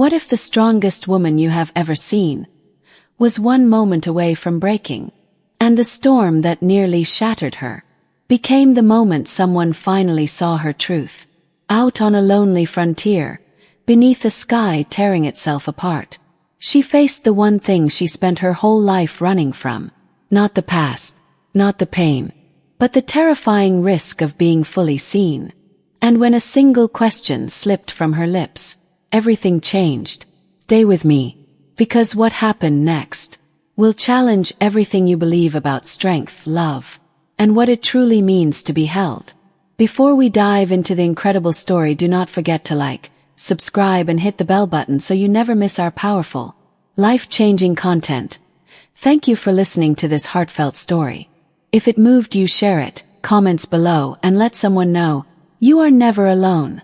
What if the strongest woman you have ever seen was one moment away from breaking, and the storm that nearly shattered her became the moment someone finally saw her truth? Out on a lonely frontier, beneath a sky tearing itself apart, she faced the one thing she spent her whole life running from. Not the past, not the pain, but the terrifying risk of being fully seen. And when a single question slipped from her lips, everything changed. Stay with me, because what happened next will challenge everything you believe about strength, love, and what it truly means to be held. Before we dive into the incredible story, do not forget to like, subscribe, and hit the bell button so you never miss our powerful, life-changing content. Thank you for listening to this heartfelt story. If it moved you, share it, comments below, and let someone know you are never alone.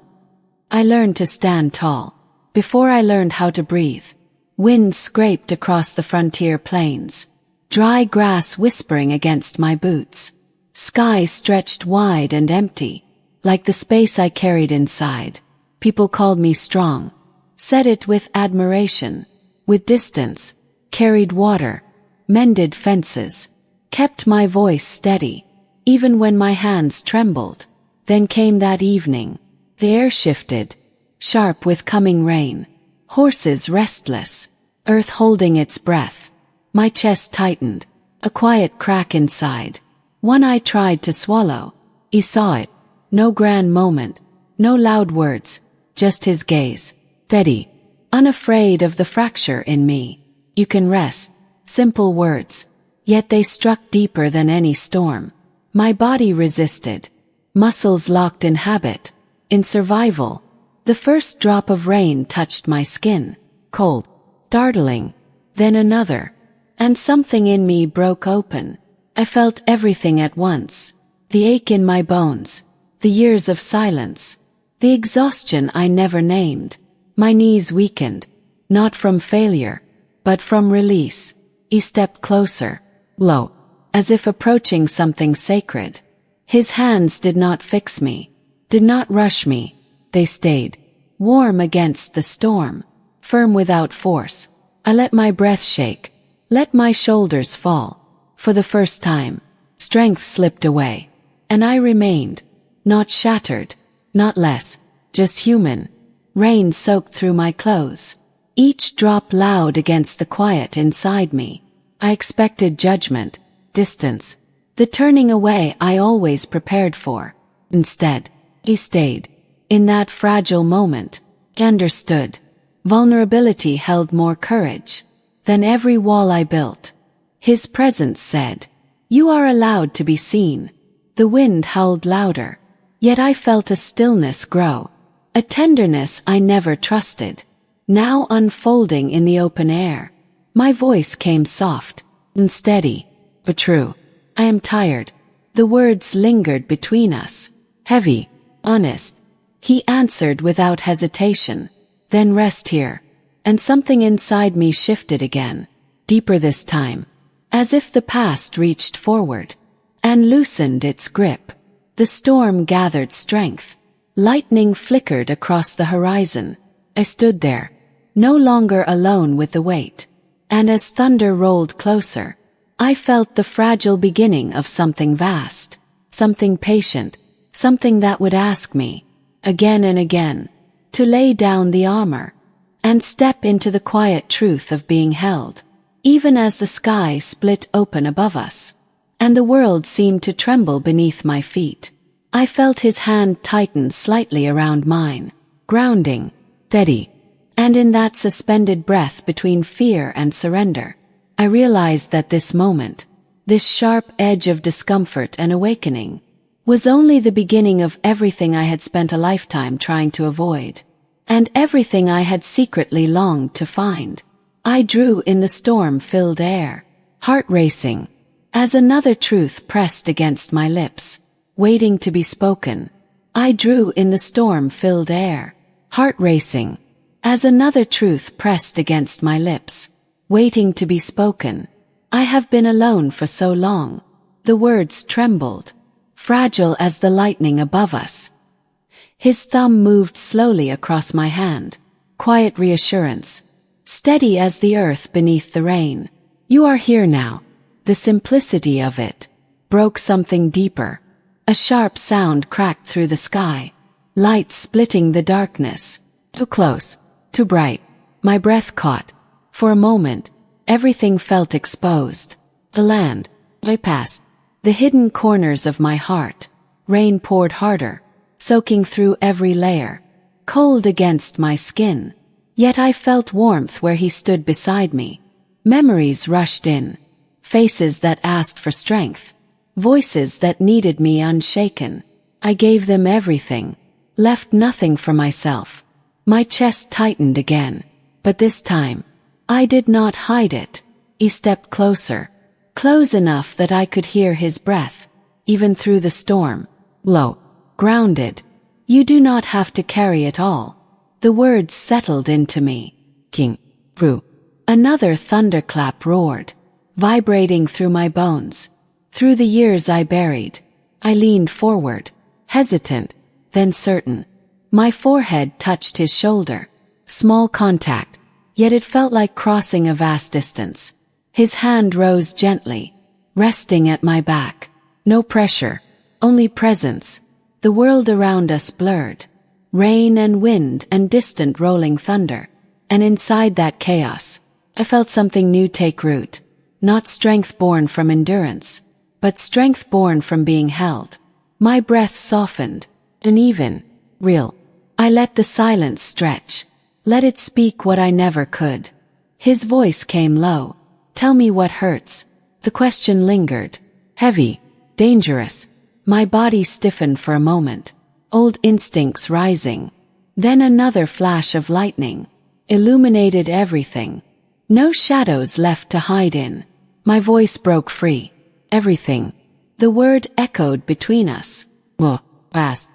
I learned to stand tall before I learned how to breathe. Wind scraped across the frontier plains, dry grass whispering against my boots. Sky stretched wide and empty, like the space I carried inside. People called me strong, said it with admiration, with distance, carried water, mended fences, kept my voice steady, even when my hands trembled. Then came that evening. The air shifted, sharp with coming rain. Horses restless, earth holding its breath. My chest tightened, a quiet crack inside. One I tried to swallow. He saw it. No grand moment, no loud words, just his gaze. Steady, unafraid of the fracture in me. You can rest. Simple words, yet they struck deeper than any storm. My body resisted, muscles locked in habit, in survival. The first drop of rain touched my skin, cold, startling, then another, and something in me broke open. I felt everything at once, the ache in my bones, the years of silence, the exhaustion I never named. My knees weakened, not from failure, but from release. He stepped closer, low, as if approaching something sacred. His hands did not fix me, did not rush me. They stayed, warm against the storm, firm without force. I let my breath shake, let my shoulders fall. For the first time, strength slipped away, and I remained, not shattered, not less, just human. Rain soaked through my clothes, each drop loud against the quiet inside me. I expected judgment, distance, the turning away I always prepared for. Instead, he stayed. In that fragile moment, he understood. Vulnerability held more courage than every wall I built. His presence said, "You are allowed to be seen." The wind howled louder, yet I felt a stillness grow, a tenderness I never trusted, now unfolding in the open air. My voice came soft and steady, but true. "I am tired." The words lingered between us, heavy, honest. He answered without hesitation, "Then rest here." And something inside me shifted again, deeper this time, as if the past reached forward and loosened its grip. The storm gathered strength. Lightning flickered across the horizon. I stood there, no longer alone with the weight. And as thunder rolled closer, I felt the fragile beginning of something vast, something patient, something that would ask me, again and again, to lay down the armor and step into the quiet truth of being held. Even as the sky split open above us, and the world seemed to tremble beneath my feet, I felt his hand tighten slightly around mine, grounding, steady. And in that suspended breath between fear and surrender, I realized that this moment, this sharp edge of discomfort and awakening, was only the beginning of everything I had spent a lifetime trying to avoid, and everything I had secretly longed to find. I drew in the storm-filled air, heart racing, as another truth pressed against my lips, waiting to be spoken. I drew in the storm-filled air, heart racing, as another truth pressed against my lips, waiting to be spoken. "I have been alone for so long." The words trembled, fragile as the lightning above us. His thumb moved slowly across my hand, quiet reassurance, steady as the earth beneath the rain. You are here now. The simplicity of it broke something deeper. A sharp sound cracked through the sky, light splitting the darkness. Too close, too bright. My breath caught. For a moment, everything felt exposed. The land, way past, the hidden corners of my heart. Rain poured harder, soaking through every layer, cold against my skin. Yet I felt warmth where he stood beside me. Memories rushed in, faces that asked for strength, voices that needed me unshaken. I gave them everything, left nothing for myself. My chest tightened again, but this time, I did not hide it. He stepped closer, close enough that I could hear his breath, even through the storm. Low, grounded. You do not have to carry it all. The words settled into me. King, Ru. Another thunderclap roared, vibrating through my bones. Through the years I buried, I leaned forward, hesitant, then certain. My forehead touched his shoulder. Small contact, yet it felt like crossing a vast distance. His hand rose gently, resting at my back. No pressure, only presence. The world around us blurred. Rain and wind and distant rolling thunder. And inside that chaos, I felt something new take root. Not strength born from endurance, but strength born from being held. My breath softened, uneven, real. I let the silence stretch. Let it speak what I never could. His voice came low. Tell me what hurts. The question lingered. Heavy, dangerous. My body stiffened for a moment. Old instincts rising. Then another flash of lightning illuminated everything. No shadows left to hide in. My voice broke free. Everything. The word echoed between us. Fast.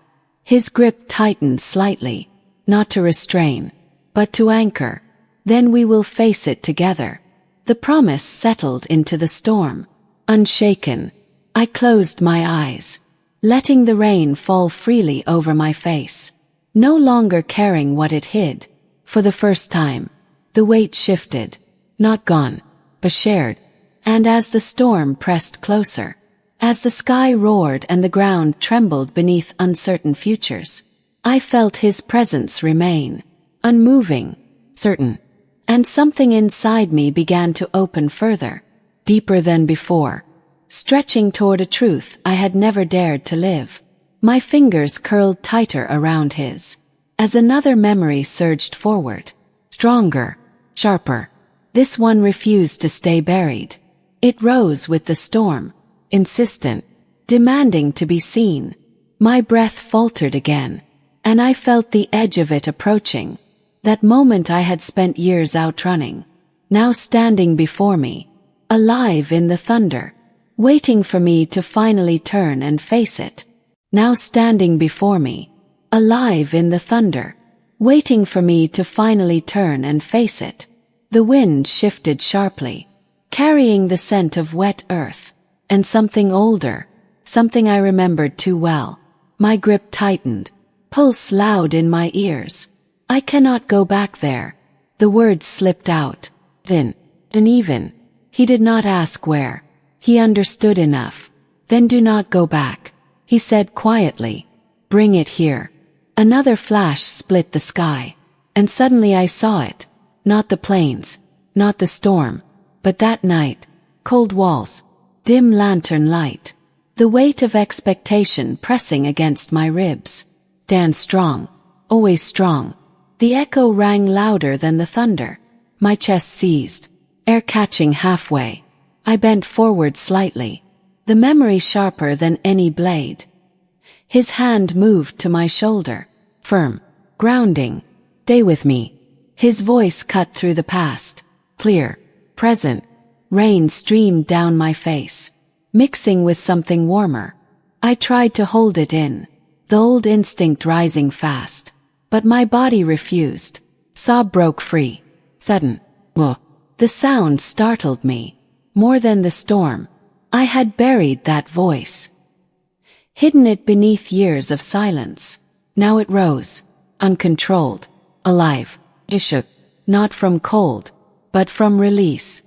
His grip tightened slightly, not to restrain, but to anchor. Then we will face it together. The promise settled into the storm. Unshaken, I closed my eyes, letting the rain fall freely over my face, no longer caring what it hid. For the first time, the weight shifted, not gone, but shared. And as the storm pressed closer, as the sky roared and the ground trembled beneath uncertain futures, I felt his presence remain, unmoving, certain. And something inside me began to open further, deeper than before, stretching toward a truth I had never dared to live. My fingers curled tighter around his, as another memory surged forward, stronger, sharper. This one refused to stay buried. It rose with the storm, insistent, demanding to be seen. My breath faltered again, and I felt the edge of it approaching. That moment I had spent years outrunning, now standing before me, alive in the thunder, waiting for me to finally turn and face it. Now standing before me, alive in the thunder, waiting for me to finally turn and face it. The wind shifted sharply, carrying the scent of wet earth, and something older, something I remembered too well. My grip tightened, pulse loud in my ears. I cannot go back there. The words slipped out, thin, uneven. He did not ask where. He understood enough. Then do not go back, he said quietly. Bring it here. Another flash split the sky, and suddenly I saw it. Not the plains, not the storm, but that night, cold walls, dim lantern light, the weight of expectation pressing against my ribs. Stand strong, always strong. The echo rang louder than the thunder. My chest seized, air catching halfway. I bent forward slightly, the memory sharper than any blade. His hand moved to my shoulder, firm, grounding. Stay with me. His voice cut through the past, clear, present. Rain streamed down my face, mixing with something warmer. I tried to hold it in, the old instinct rising fast, but my body refused. Sob broke free. Sudden. The sound startled me. More than the storm. I had buried that voice, hidden it beneath years of silence. Now it rose, uncontrolled, alive. I shook, not from cold, but from release.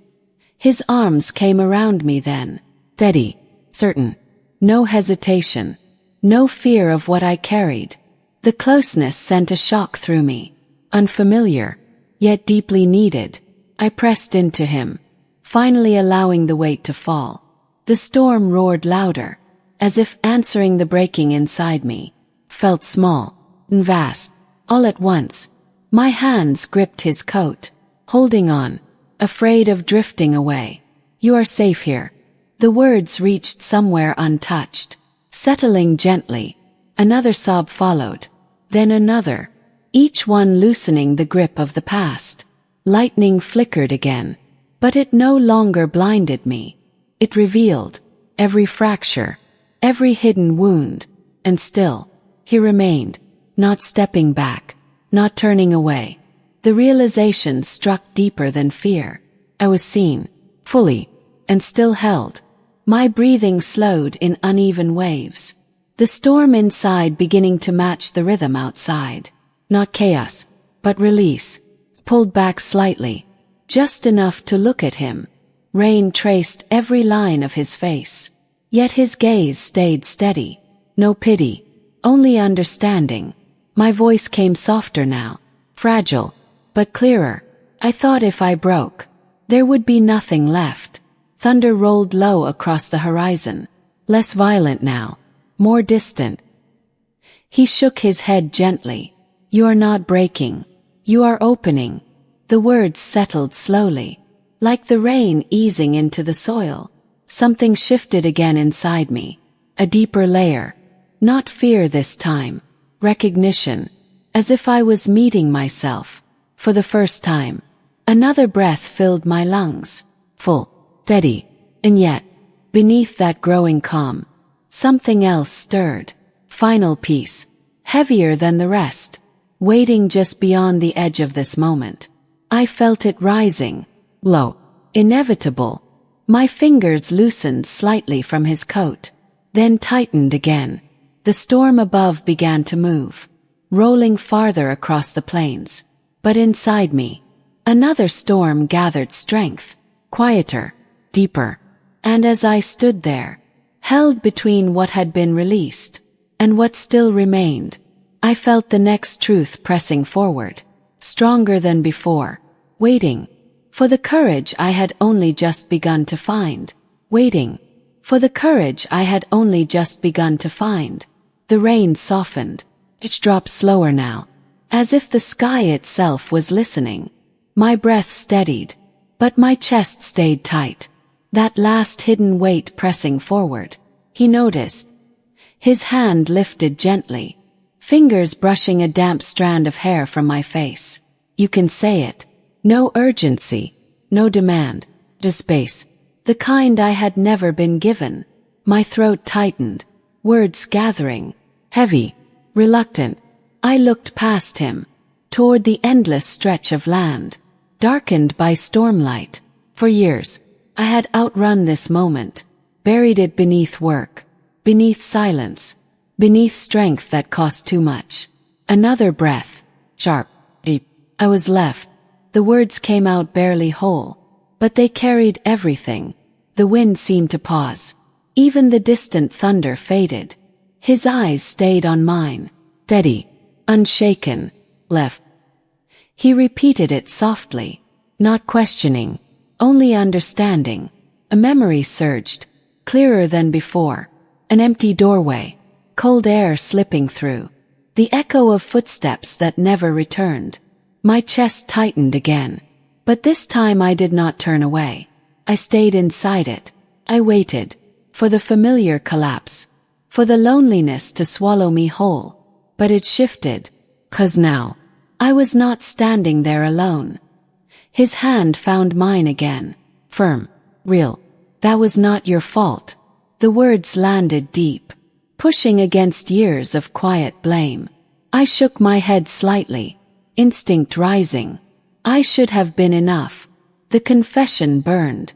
His arms came around me then, steady, certain, no hesitation, no fear of what I carried. The closeness sent a shock through me, unfamiliar, yet deeply needed. I pressed into him, finally allowing the weight to fall. The storm roared louder, as if answering the breaking inside me. Felt small and vast, all at once. My hands gripped his coat, holding on, afraid of drifting away. You are safe here. The words reached somewhere untouched, settling gently. Another sob followed, then another, each one loosening the grip of the past. Lightning flickered again, but it no longer blinded me. It revealed every fracture, every hidden wound, and still, he remained, not stepping back, not turning away. The realization struck deeper than fear. I was seen, fully, and still held. My breathing slowed in uneven waves. The storm inside beginning to match the rhythm outside. Not chaos, but release. Pulled back slightly, just enough to look at him. Rain traced every line of his face. Yet his gaze stayed steady. No pity, only understanding. My voice came softer now, fragile, but clearer. I thought if I broke, there would be nothing left. Thunder rolled low across the horizon, less violent now, more distant. He shook his head gently. You are not breaking. You are opening. The words settled slowly, like the rain easing into the soil. Something shifted again inside me, a deeper layer. Not fear this time, recognition, as if I was meeting myself. For the first time, another breath filled my lungs, full, steady, and yet, beneath that growing calm, something else stirred. Final piece, heavier than the rest, waiting just beyond the edge of this moment. I felt it rising, low, inevitable. My fingers loosened slightly from his coat, then tightened again. The storm above began to move, rolling farther across the plains. But inside me, another storm gathered strength, quieter, deeper. And as I stood there, held between what had been released and what still remained, I felt the next truth pressing forward, stronger than before, waiting for the courage I had only just begun to find, waiting for the courage I had only just begun to find. The rain softened. It dropped slower now, as if the sky itself was listening. My breath steadied, but my chest stayed tight, that last hidden weight pressing forward. He noticed. His hand lifted gently, fingers brushing a damp strand of hair from my face. You can say it. No urgency, no demand, just space. The kind I had never been given. My throat tightened, words gathering, heavy, reluctant. I looked past him, toward the endless stretch of land, darkened by stormlight. For years, I had outrun this moment, buried it beneath work, beneath silence, beneath strength that cost too much. Another breath, sharp, deep. I was left. The words came out barely whole, but they carried everything. The wind seemed to pause. Even the distant thunder faded. His eyes stayed on mine, steady, unshaken, left. He repeated it softly, not questioning, only understanding. A memory surged, clearer than before. An empty doorway, cold air slipping through. The echo of footsteps that never returned. My chest tightened again, but this time I did not turn away. I stayed inside it. I waited, for the familiar collapse, for the loneliness to swallow me whole. But it shifted, 'cause now, I was not standing there alone. His hand found mine again, firm, real. That was not your fault. The words landed deep, pushing against years of quiet blame. I shook my head slightly, instinct rising. I should have been enough. The confession burned,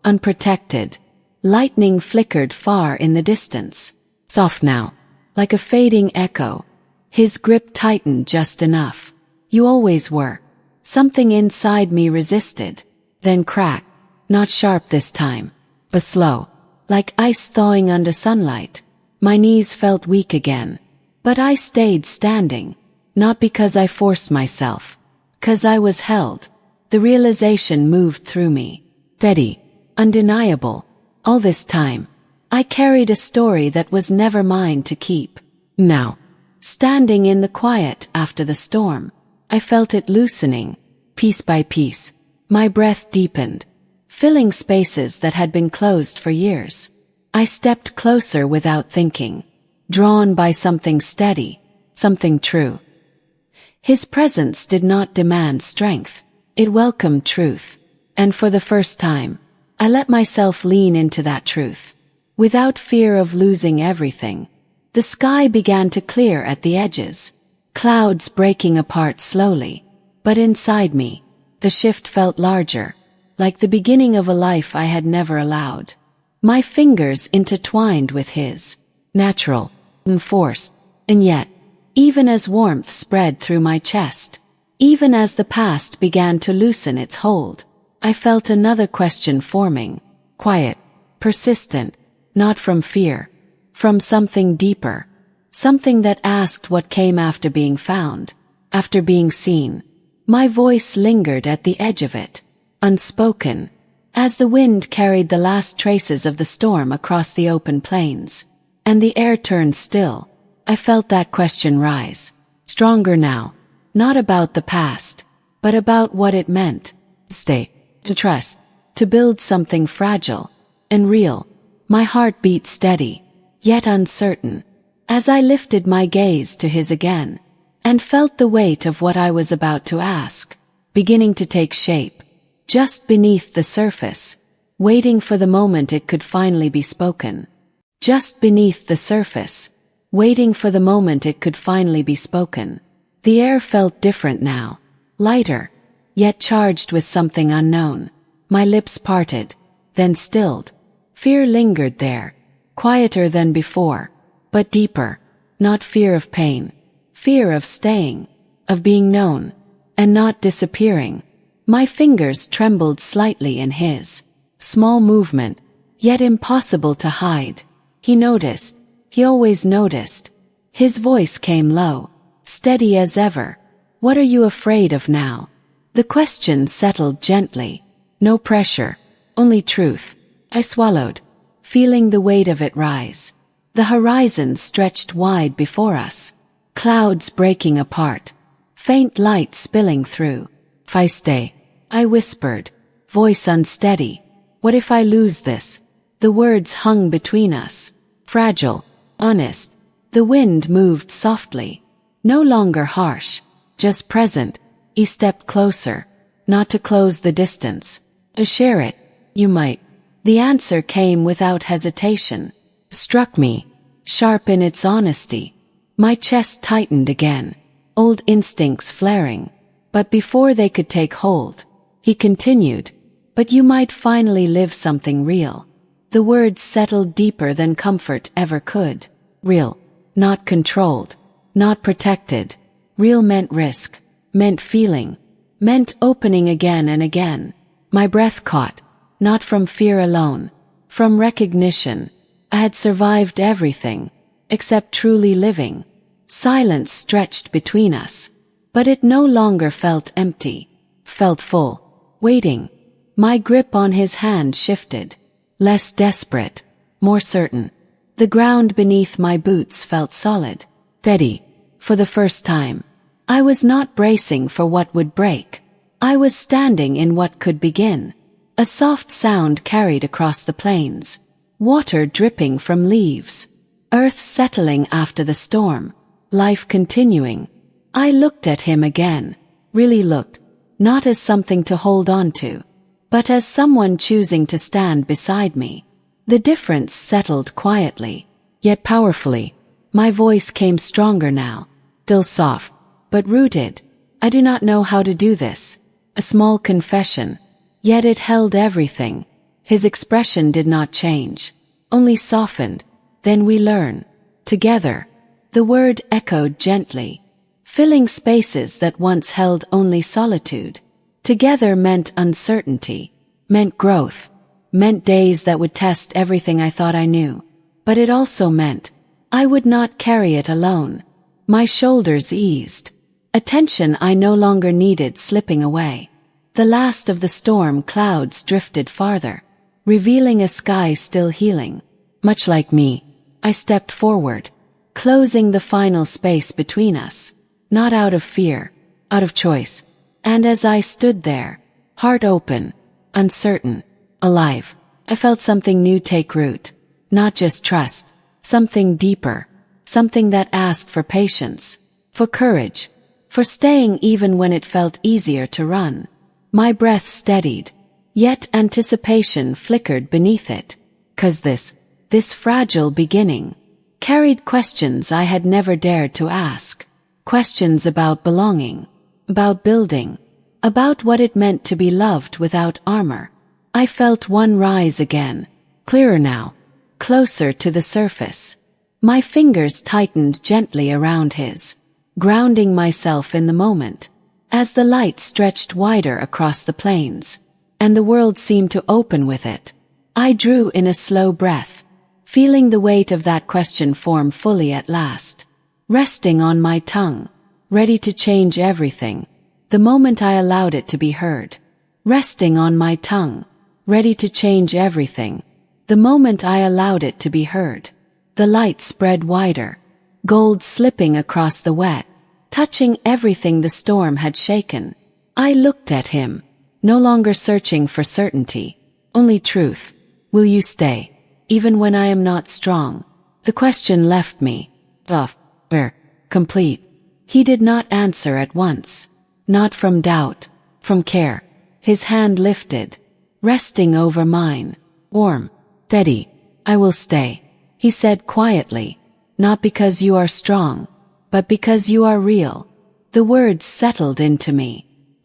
unprotected. Lightning flickered far in the distance, soft now, like a fading echo. His grip tightened just enough. You always were. Something inside me resisted. Then crack. Not sharp this time, but slow. Like ice thawing under sunlight. My knees felt weak again. But I stayed standing. Not because I forced myself. 'Cause I was held. The realization moved through me. Steady. Undeniable. All this time, I carried a story that was never mine to keep. Now, standing in the quiet after the storm, I felt it loosening, piece by piece. My breath deepened, filling spaces that had been closed for years. I stepped closer without thinking, drawn by something steady, something true. His presence did not demand strength, it welcomed truth. And for the first time, I let myself lean into that truth. Without fear of losing everything, the sky began to clear at the edges, clouds breaking apart slowly. But inside me, the shift felt larger, like the beginning of a life I had never allowed. My fingers intertwined with his, natural, unforced, and yet, even as warmth spread through my chest, even as the past began to loosen its hold, I felt another question forming, quiet, persistent, not from fear, from something deeper, something that asked what came after being found, after being seen. My voice lingered at the edge of it, unspoken, as the wind carried the last traces of the storm across the open plains, and the air turned still. I felt that question rise, stronger now, not about the past, but about what it meant, to stay, to trust, to build something fragile and real. My heart beat steady, yet uncertain, as I lifted my gaze to his again, and felt the weight of what I was about to ask, beginning to take shape, just beneath the surface, waiting for the moment it could finally be spoken. Just beneath the surface, waiting for the moment it could finally be spoken. The air felt different now, lighter, yet charged with something unknown. My lips parted, then stilled. Fear lingered there, quieter than before, but deeper. Not fear of pain, fear of staying, of being known, and not disappearing. My fingers trembled slightly in his. Small movement, yet impossible to hide. He noticed, he always noticed. His voice came low, steady as ever. What are you afraid of now? The question settled gently. No pressure, only truth. I swallowed, feeling the weight of it rise. The horizon stretched wide before us, clouds breaking apart, faint light spilling through. If I stay, I whispered, voice unsteady. What if I lose this? The words hung between us, fragile, honest. The wind moved softly, no longer harsh, just present. He stepped closer, not to close the distance, to share it. You might. The answer came without hesitation, struck me, sharp in its honesty. My chest tightened again, old instincts flaring. But before they could take hold, he continued, but you might finally live something real. The words settled deeper than comfort ever could. Real, not controlled, not protected. Real meant risk, meant feeling, meant opening again and again. My breath caught, not from fear alone, from recognition. I had survived everything, except truly living. Silence stretched between us, but it no longer felt empty, felt full, waiting. My grip on his hand shifted, less desperate, more certain. The ground beneath my boots felt solid, steady. For the first time, I was not bracing for what would break. I was standing in what could begin. A soft sound carried across the plains, water dripping from leaves, earth settling after the storm, life continuing. I looked at him again, really looked, not as something to hold on to, but as someone choosing to stand beside me. The difference settled quietly, yet powerfully. My voice came stronger now, still soft, but rooted. I do not know how to do this. A small confession, yet it held everything. His expression did not change, only softened. Then we learn. Together. The word echoed gently, filling spaces that once held only solitude. Together meant uncertainty, meant growth, meant days that would test everything I thought I knew. But it also meant I would not carry it alone. My shoulders eased. A tension I no longer needed slipping away. The last of the storm clouds drifted farther, revealing a sky still healing. Much like me, I stepped forward, closing the final space between us, not out of fear, out of choice. And as I stood there, heart open, uncertain, alive, I felt something new take root. Not just trust, something deeper, something that asked for patience, for courage, for staying even when it felt easier to run. My breath steadied, yet anticipation flickered beneath it, 'cause this fragile beginning carried questions I had never dared to ask. Questions about belonging, about building, about what it meant to be loved without armor. I felt one rise again, clearer now, closer to the surface. My fingers tightened gently around his, grounding myself in the moment, as the light stretched wider across the plains, and the world seemed to open with it. I drew in a slow breath, feeling the weight of that question form fully at last, resting on my tongue, ready to change everything, the moment I allowed it to be heard. Resting on my tongue, ready to change everything, the moment I allowed it to be heard. The light spread wider, gold slipping across the wet, touching everything the storm had shaken. I looked at him, no longer searching for certainty, only truth. Will you stay, even when I am not strong? The question left me, complete. He did not answer at once, not from doubt, from care. His hand lifted, resting over mine, warm, steady. I will stay, he said quietly, not because you are strong, but because you are real. The words settled into me,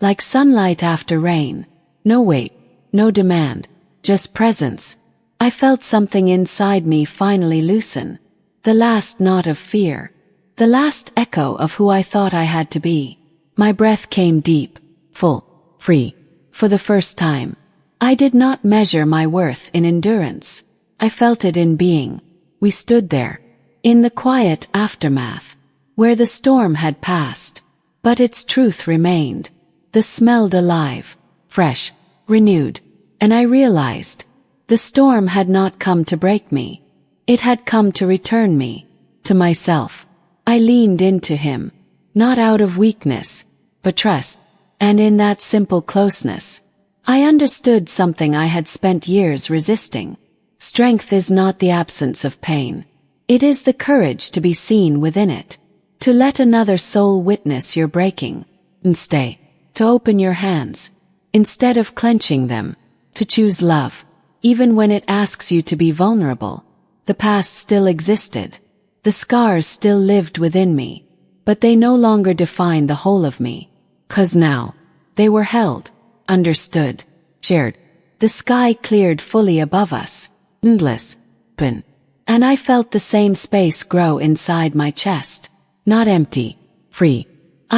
like sunlight after rain. No weight, no demand, just presence. I felt something inside me finally loosen, the last knot of fear, the last echo of who I thought I had to be. My breath came deep, full, free. For the first time, I did not measure my worth in endurance. I felt it in being. We stood there, in the quiet aftermath, where the storm had passed, but its truth remained. The smelled alive, fresh, renewed, and I realized the storm had not come to break me. It had come to return me to myself. I leaned into him, not out of weakness, but trust, and in that simple closeness, I understood something I had spent years resisting. Strength is not the absence of pain. It is the courage to be seen within it, to let another soul witness your breaking, and stay, to open your hands, instead of clenching them, to choose love, even when it asks you to be vulnerable. The past still existed. The scars still lived within me, but they no longer defined the whole of me. 'Cause now, they were held, understood, shared. The sky cleared fully above us, endless, open, and I felt the same space grow inside my chest, not empty, free.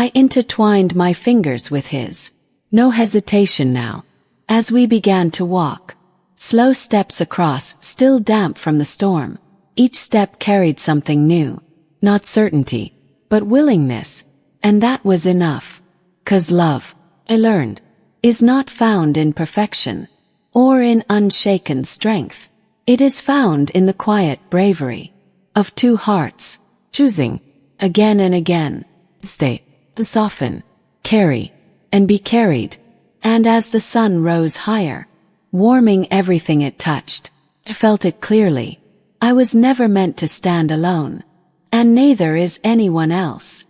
I intertwined my fingers with his, no hesitation now, as we began to walk, slow steps across, still damp from the storm. Each step carried something new, not certainty, but willingness, and that was enough. 'Cause love, I learned, is not found in perfection, or in unshaken strength. It is found in the quiet bravery of two hearts, choosing, again and again, to stay, to soften, carry, and be carried. And as the sun rose higher, warming everything it touched, I felt it clearly. I was never meant to stand alone, and neither is anyone else.